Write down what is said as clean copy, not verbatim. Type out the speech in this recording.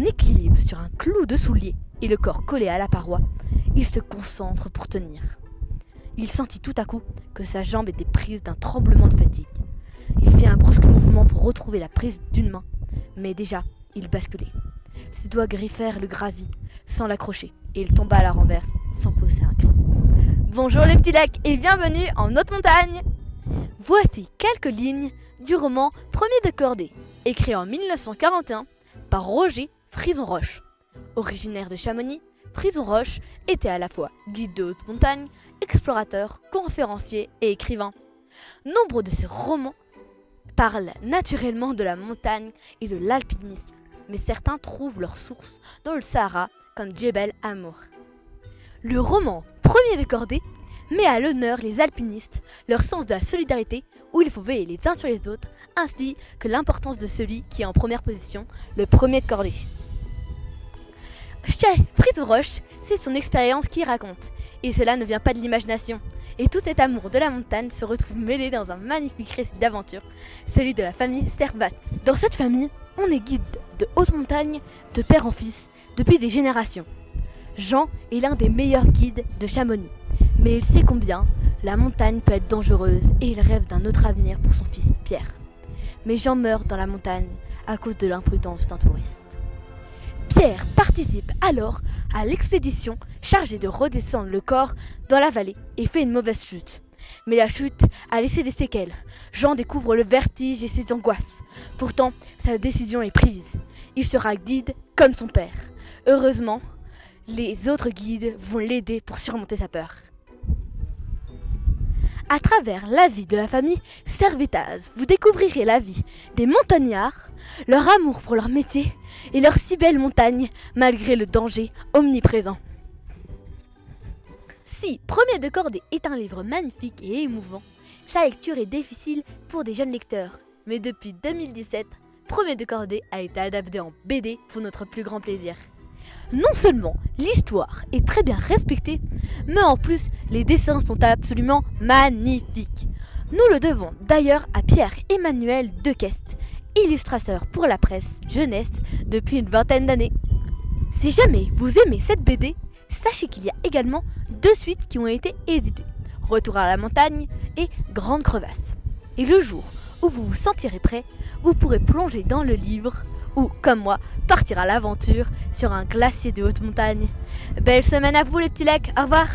En équilibre sur un clou de soulier et le corps collé à la paroi, il se concentre pour tenir. Il sentit tout à coup que sa jambe était prise d'un tremblement de fatigue. Il fit un brusque mouvement pour retrouver la prise d'une main, mais déjà, il basculait. Ses doigts griffèrent le gravier sans l'accrocher, et il tomba à la renverse sans pousser un cri. Bonjour les petits lacs et bienvenue en haute montagne. Voici quelques lignes du roman Premier de cordée, écrit en 1941 par Roger Frison-Roche. Originaire de Chamonix, Frison-Roche était à la fois guide de haute montagne, explorateur, conférencier et écrivain. Nombre de ses romans parlent naturellement de la montagne et de l'alpinisme, mais certains trouvent leur source dans le Sahara comme Djebel Amour. Le roman Premier de cordée met à l'honneur les alpinistes, leur sens de la solidarité où il faut veiller les uns sur les autres, ainsi que l'importance de celui qui est en première position, le premier de cordée. Chez Frison-Roche, c'est son expérience qui raconte, et cela ne vient pas de l'imagination. Et tout cet amour de la montagne se retrouve mêlé dans un magnifique récit d'aventure, celui de la famille Servat. Dans cette famille, on est guide de haute montagne, de père en fils, depuis des générations. Jean est l'un des meilleurs guides de Chamonix, mais il sait combien la montagne peut être dangereuse et il rêve d'un autre avenir pour son fils Pierre. Mais Jean meurt dans la montagne à cause de l'imprudence d'un touriste. Pierre participe alors à l'expédition chargée de redescendre le corps dans la vallée et fait une mauvaise chute. Mais la chute a laissé des séquelles. Jean découvre le vertige et ses angoisses. Pourtant, sa décision est prise. Il sera guide comme son père. Heureusement, les autres guides vont l'aider pour surmonter sa peur. À travers la vie de la famille Servetaz, vous découvrirez la vie des montagnards, leur amour pour leur métier et leur si belle montagne malgré le danger omniprésent. Si Premier de cordée est un livre magnifique et émouvant, sa lecture est difficile pour des jeunes lecteurs. Mais depuis 2017, Premier de cordée a été adapté en BD pour notre plus grand plaisir. Non seulement l'histoire est très bien respectée, mais en plus les dessins sont absolument magnifiques. Nous le devons d'ailleurs à Pierre-Emmanuel Dequeste, illustrateur pour la presse jeunesse depuis une vingtaine d'années. Si jamais vous aimez cette BD, sachez qu'il y a également 2 suites qui ont été éditées, Retour à la montagne et Grande crevasse. Et le jour où vous vous sentirez prêt, vous pourrez plonger dans le livre ou, comme moi, partir à l'aventure sur un glacier de haute montagne. Belle semaine à vous les petits lacs, au revoir.